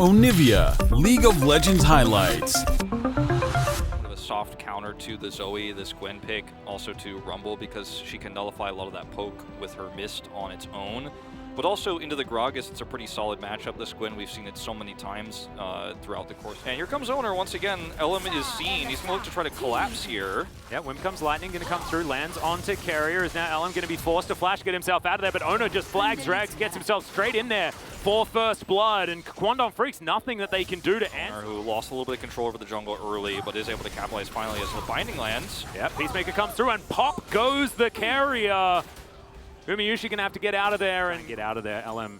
Onivia, League of Legends highlights. A soft counter to the Zoe, this Gwen pick, also to Rumble because she can nullify a lot of that poke with her Mist on its own. But also into the Gragas, it's a pretty solid matchup. This Gwen, we've seen it so many times throughout the course. And here comes Owner once again. Element is seen. He's going to look to try to collapse here. Yeah, when comes Lightning, going to come through, lands onto Carrier. Is now Element going to be forced to flash, get himself out of there, but Owner just flags, drags, gets himself straight in there for first blood. And Kwangdong Freecs, nothing that they can do to answer. Who lost a little bit of control over the jungle early, but is able to capitalize finally as the binding lands. Yeah, Peacemaker comes through, and pop goes the Carrier. Umiyushi going to have to get out of there and get out of there. LM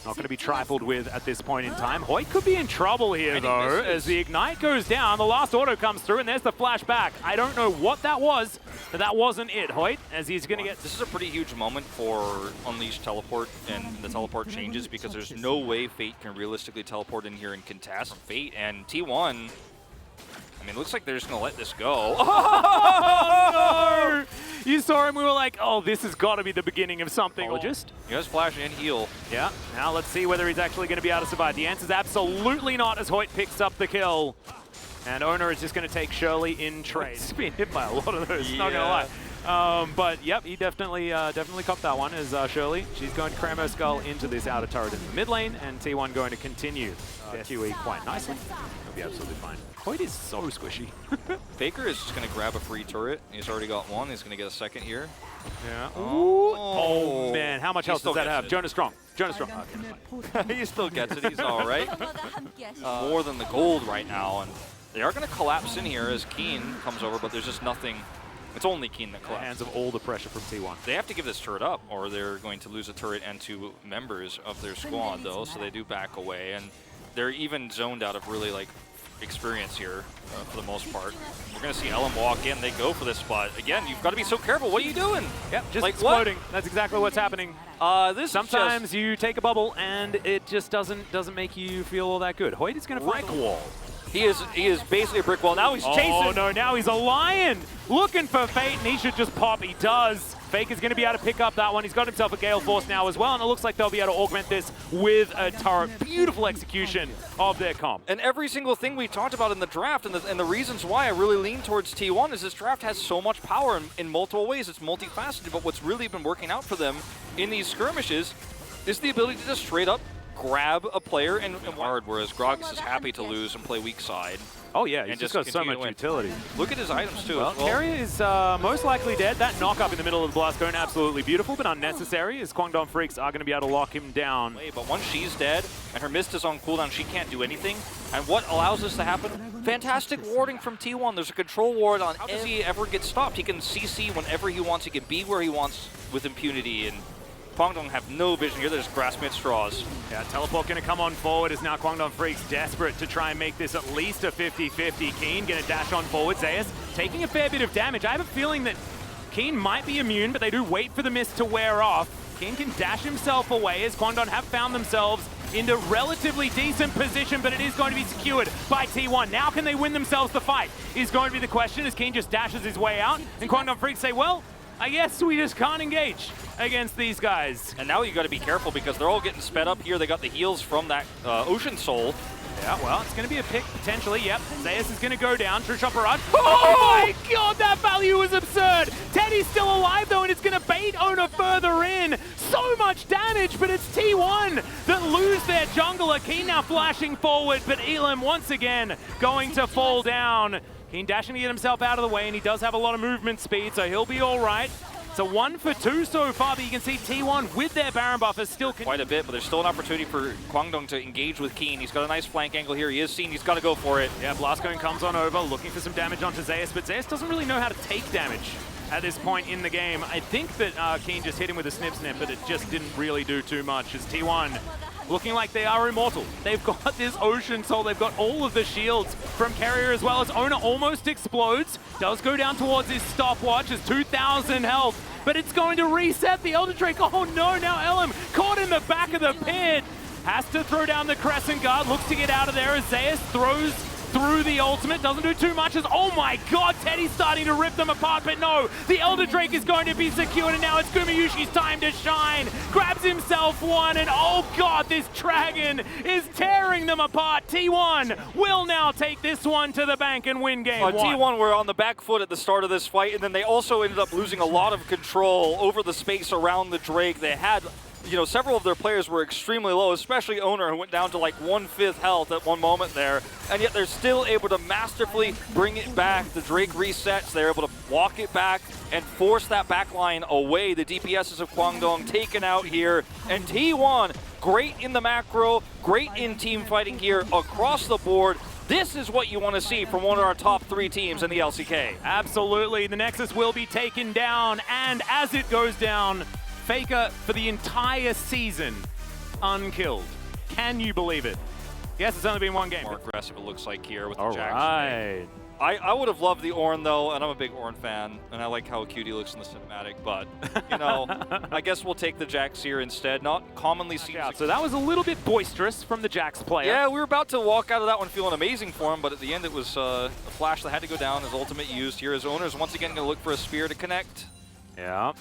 not going to be trifled with at this point in time. Hoyt could be in trouble here, though, as the Ignite goes down. The last auto comes through, and there's the flashback. I don't know what that was, but that wasn't it, Hoyt, as he's going to get... This is a pretty huge moment for Unleashed Teleport, and the teleport changes because there's no way Fate can realistically teleport in here and contest Fate. And T1, I mean, it looks like they're just going to let this go. Oh, no! You saw him, we were like, oh, this has got to be the beginning of something. He has flash and heal. Yeah, now let's see whether he's actually going to be able to survive. The answer is absolutely not, as Hoyt picks up the kill. And Owner is just going to take Shirley in trade. He's been hit by a lot of those, not going to lie. But yep, he definitely copped that one as Shirley. She's going to cram her skull into this outer turret in the mid lane, and T1 going to continue QE quite nicely. He'll be absolutely fine. Hoyt is so squishy. Faker is just going to grab a free turret. He's already got one. He's going to get a second here. Yeah. Oh man, how much health does that have? Jonah Strong. Jonah Strong. Okay, he still gets it. He's all right. More than the gold right now, and they are going to collapse in here as Keen comes over, but there's just nothing. It's only Keen that collapses. Hands of all the pressure from T1. They have to give this turret up, or they're going to lose a turret and two members of their squad, though, so they do back away, and they're even zoned out of really, like, experience here for the most part. We're going to see Ellen walk in. They go for this spot. Again, you've got to be so careful. What are you doing? Yep, just like, exploding. What? That's exactly what's happening. Sometimes you take a bubble and it just doesn't make you feel all that good. Hoyt is going to find brick wall. He is basically a brick wall. Now he's chasing. Oh no, now he's a lion looking for Fate, and he should just pop. He does. Fake is going to be able to pick up that one. He's got himself a Gale Force now as well, and it looks like they'll be able to augment this with a turret. Beautiful execution of their comp. And every single thing we talked about in the draft, and the reasons why I really lean towards T1 is this draft has so much power in multiple ways. It's multifaceted, but what's really been working out for them in these skirmishes is the ability to just straight up grab a player and hard, whereas Gragas is happy to lose and play weak side. Oh yeah, he's just got so much utility. Look at his items too. Well, Carrier is most likely dead. That knock-up in the middle of the blast cone, absolutely beautiful, but unnecessary, as Kwangdong Freecs are going to be able to lock him down. But once she's dead and her Mist is on cooldown, she can't do anything. And what allows this to happen? Fantastic warding from T1. There's a control ward on. How does he ever get stopped? He can CC whenever he wants. He can be where he wants with impunity. And Kwangdong have no vision here. They're just grasping at straws. Yeah, teleport going to come on forward as now Kwangdong Freecs desperate to try and make this at least a 50-50. Keen going to dash on forward. Zayas taking a fair bit of damage. I have a feeling that Keen might be immune, but they do wait for the mist to wear off. Keen can dash himself away as Kwangdong have found themselves into relatively decent position, but it is going to be secured by T1. Now can they win themselves the fight is going to be the question as Keen just dashes his way out. And Kwangdong Freecs say, well, I guess we just can't engage against these guys. And now you got to be careful because they're all getting sped up here. They got the heals from that Ocean Soul. Yeah, well, it's going to be a pick potentially. Yep, Zayas is going to go down. True Shot Barrage. Oh my god, that value was absurd. Teddy's still alive though, and it's going to bait Owner further in. So much damage, but it's T1 that lose their jungler. Keen now flashing forward, but Elam once again going to fall down. Keen dashing to get himself out of the way, and he does have a lot of movement speed, so he'll be all right. So 1 for 2 so far, but you can see T1 with their Baron buff is still... Quite a bit, but there's still an opportunity for Kwangdong to engage with Keen. He's got a nice flank angle here. He is seen. He's got to go for it. Yeah, Blast Cone comes on over, looking for some damage onto Zayas, but Zayas doesn't really know how to take damage at this point in the game. I think that Keen just hit him with a snip, but it just didn't really do too much as T1 looking like they are immortal. They've got this Ocean Soul. They've got all of the shields from Carrier as well as Owner almost explodes. Does go down towards his stopwatch as 2,000 health, but it's going to reset the Elder Drake. Oh no, now Elam caught in the back of the pit. Has to throw down the Crescent Guard. Looks to get out of there as Zayas throws through the ultimate. Doesn't do too much as, oh my god, Teddy's starting to rip them apart, but no, the Elder Drake is going to be secured, and now it's Gumayushi's time to shine. Grabs himself one, and oh god, this dragon is tearing them apart. T1 will now take this one to the bank and win game one. T1 were on the back foot at the start of this fight, and then they also ended up losing a lot of control over the space around the Drake. They had, you know, several of their players were extremely low, especially Owner, who went down to like 1/5 health at one moment there, and yet they're still able to masterfully bring it back. The Drake resets, they're able to walk it back and force that backline away. The DPSs of Kwangdong taken out here, and T1, great in the macro, great in team fighting here across the board. This is what you want to see from one of our top 3 teams in the LCK. Absolutely, the Nexus will be taken down, and as it goes down, Faker for the entire season unkilled. Can you believe it? Yes, it's only been one game. More aggressive it looks like here with the All Jax. right. I would have loved the Ornn though, and I'm a big Ornn fan, and I like how cute he looks in the cinematic, but, you know, I guess we'll take the Jax here instead. Not commonly seen. So that was a little bit boisterous from the Jax player. Yeah, we were about to walk out of that one feeling amazing for him, but at the end it was a flash that had to go down, his ultimate used. Here his Owner's once again going to look for a spear to connect. Yeah.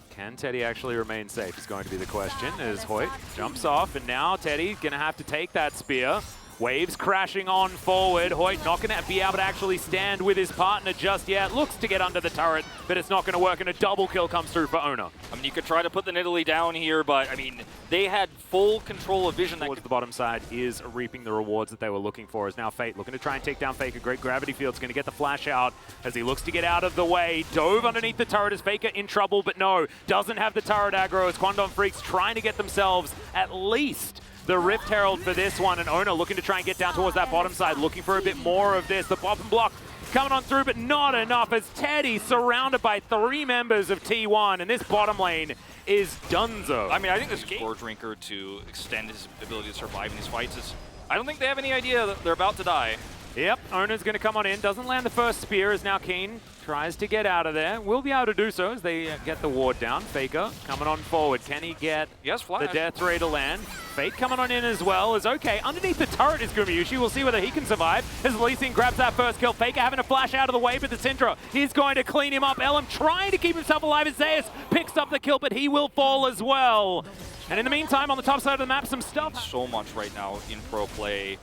Can Teddy actually remain safe is going to be the question, as Hoyt jumps off, and now Teddy going to have to take that spear. Waves crashing on forward. Hoyt not going to be able to actually stand with his partner just yet. Looks to get under the turret, but it's not going to work, and a double kill comes through for Owner. I mean, you could try to put the Nidalee down here, but, I mean, they had full control of vision. Towards the bottom side is reaping the rewards that they were looking for. Is now Fate looking to try and take down Faker. Great gravity field's going to get the flash out as he looks to get out of the way. Dove underneath the turret. Is Faker in trouble? But no, doesn't have the turret aggro as Kwangdong Freecs trying to get themselves at least the Rift Herald for this one, and Owner looking to try and get down towards that bottom side, looking for a bit more of this. The pop and block coming on through, but not enough as Teddy surrounded by 3 members of T1, and this bottom lane is donezo. I mean, I think this Core Drinker to extend his ability to survive in these fights is, I don't think they have any idea that they're about to die. Yep, Owner's going to come on in, doesn't land the first spear as now Keen tries to get out of there. Will be able to do so as they get the ward down. Faker coming on forward. Can he get the death ray to land? Fate coming on in as well is okay. Underneath the turret is Gumayushi. We'll see whether he can survive as Lee Sin grabs that first kill. Faker having to flash out of the way, but the Syndra is going to clean him up. Elam trying to keep himself alive as Zeus picks up the kill, but he will fall as well. And in the meantime, on the top side of the map, some stuff. So much right now in pro play.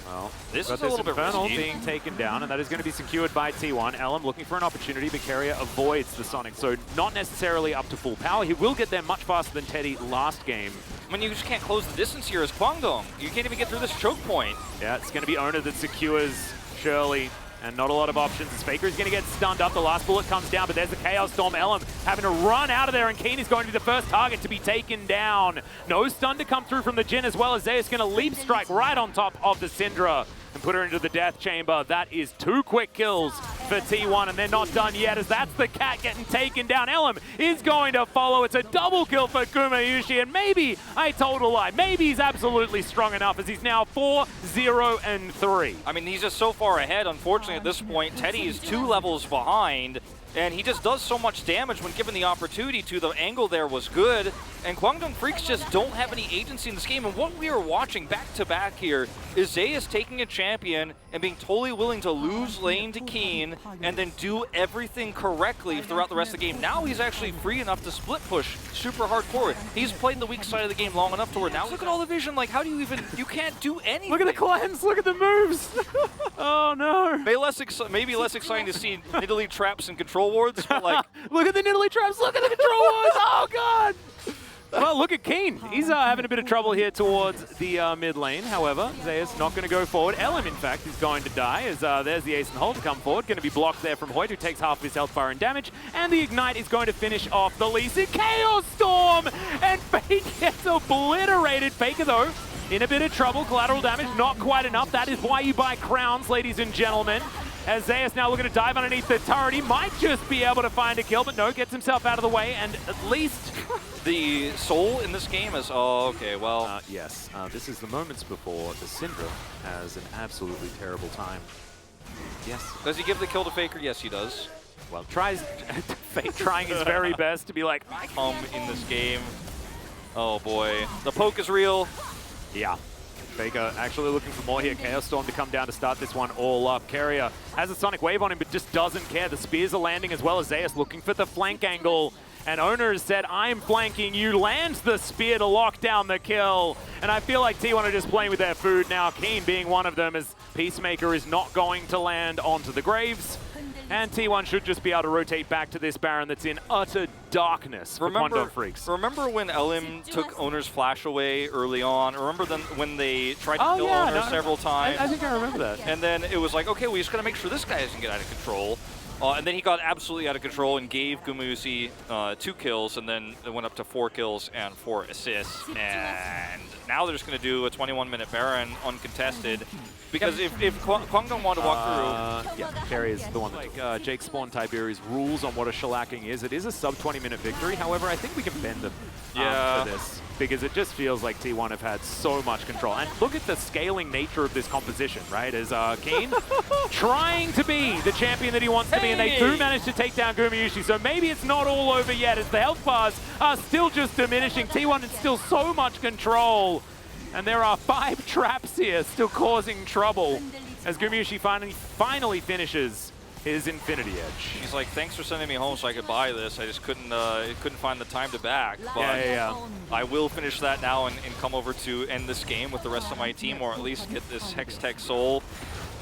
Well, this is a little bit risky. Being taken down, and that is going to be secured by T1. Elam looking for an opportunity, but Carrier avoids the Sonic, so not necessarily up to full power. He will get there much faster than Teddy last game. I mean, you just can't close the distance here as Kwangdong. You can't even get through this choke point. Yeah, it's going to be Owner that secures Shirley, and not a lot of options. As Faker is going to get stunned up. The last bullet comes down, but there's the Chaos Storm. Elam having to run out of there, and Keen is going to be the first target to be taken down. No stun to come through from the Jhin, as well as Zeus going to leap strike right on top of the Syndra and put her into the death chamber. That is 2 quick kills for T1, and they're not done yet, as that's the cat getting taken down. Elam is going to follow. It's a double kill for Gumayushi, and maybe I told a lie. Maybe he's absolutely strong enough, as he's now 4-0-3. I mean, he's just so far ahead. Unfortunately, at this point, Teddy is 2 levels behind, and he just does so much damage when given the opportunity to. The angle there was good, and Kwangdong Freecs just don't have any agency in this game. And what we are watching back-to-back here is Zeus taking a champion and being totally willing to lose lane to Keen and then do everything correctly throughout the rest of the game. Now he's actually free enough to split push super hardcore. He's played the weak side of the game long enough to where now look at all the vision. Like, how do you even, you can't do anything. Look at the cleanse, look at the moves. Oh no. Maybe less exciting to see Nidalee traps and control wards, but like. Look at the Nidalee traps, look at the control wards, oh god. Well, look at Keen. He's having a bit of trouble here towards the mid lane. However, Zeus not going to go forward. Elam, in fact, is going to die as there's the ace and hold to come forward. Going to be blocked there from Hoyt, who takes half of his health bar and damage. And the Ignite is going to finish off the Lee Sin. Chaos Storm! And Fake gets obliterated. Faker, though, in a bit of trouble. Collateral damage, not quite enough. That is why you buy crowns, ladies and gentlemen. As Zeus now looking to dive underneath the turret. He might just be able to find a kill, but no, gets himself out of the way, and at least the soul in this game is, oh, okay, well. Yes, this is the moments before the Syndra has an absolutely terrible time. Yes. Does he give the kill to Faker? Yes, he does. Well, trying his very best to be like, I come in this game. Oh boy. The poke is real. Yeah. Faker actually looking for more here. Chaos Storm to come down to start this one all up. Carrier has a Sonic Wave on him, but just doesn't care. The spears are landing as well as Zeus looking for the flank angle. And Owner has said, I'm flanking you, lands the spear to lock down the kill. And I feel like T1 are just playing with their food now, Keen being one of them, as Peacemaker is not going to land onto the Graves. And T1 should just be able to rotate back to this Baron that's in utter darkness for Kwangdong Freecs. Remember when LM took Owner's flash away early on? Remember then when they tried to kill Owner several times? I think I remember that. And then it was like, okay, we just got to make sure this guy doesn't get out of control. And then he got absolutely out of control and gave Gumusi 2 kills, and then it went up to 4 kills and 4 assists. And now they're just going to do a 21-minute Baron uncontested. Because if Kwangdong want to walk through... Yeah, Carry is the one like Jake Spawn Tiberi's rules on what a shellacking is. It is a sub-20-minute victory. However, I think we can bend them for this, because it just feels like T1 have had so much control. And look at the scaling nature of this composition, right? As Keen trying to be the champion that he wants to be, and they do manage to take down Gumayushi. So maybe it's not all over yet, as the health bars are still just diminishing. T1 is still so much control. And there are 5 traps here still causing trouble as Gumayushi finally finishes his Infinity Edge. He's like, thanks for sending me home so I could buy this. I just couldn't find the time to back. But I will finish that now and come over to end this game with the rest of my team, or at least get this Hextech Soul.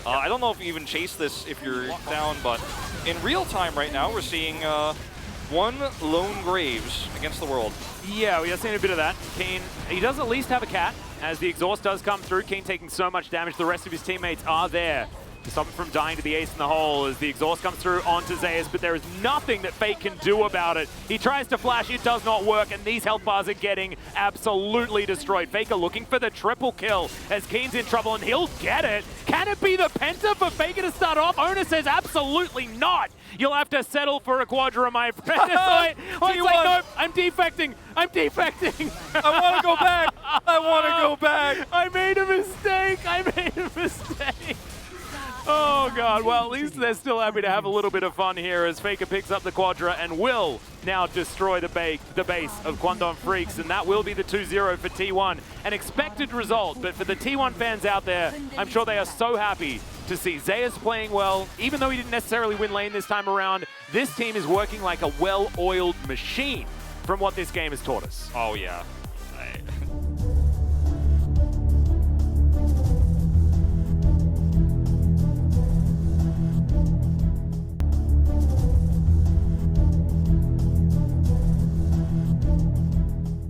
I don't know if you even chase this if you're down, but in real time right now we're seeing 1 lone Graves against the world. Yeah, we are seeing a bit of that. Keen, he does at least have a cat, as the exhaust does come through. Keen taking so much damage, the rest of his teammates are there to stop him from dying to the ace in the hole as the exhaust comes through onto Zeus, but there is nothing that Fate can do about it. He tries to flash, it does not work, and these health bars are getting absolutely destroyed. Faker looking for the triple kill as Keen's in trouble, and he'll get it. Can it be the Penta for Faker to start off? Owner says absolutely not. You'll have to settle for a Quadra, my friend. It's like, nope, I'm defecting. I'm defecting. I want to go back. I want to go back. I made a mistake. I made a mistake. Oh, God. Well, at least they're still happy to have a little bit of fun here as Faker picks up the Quadra and will now destroy the base of Kwangdong Freecs, and that will be the 2-0 for T1. An expected result, but for the T1 fans out there, I'm sure they are so happy to see Zeus playing well. Even though he didn't necessarily win lane this time around, this team is working like a well-oiled machine from what this game has taught us. Oh, yeah.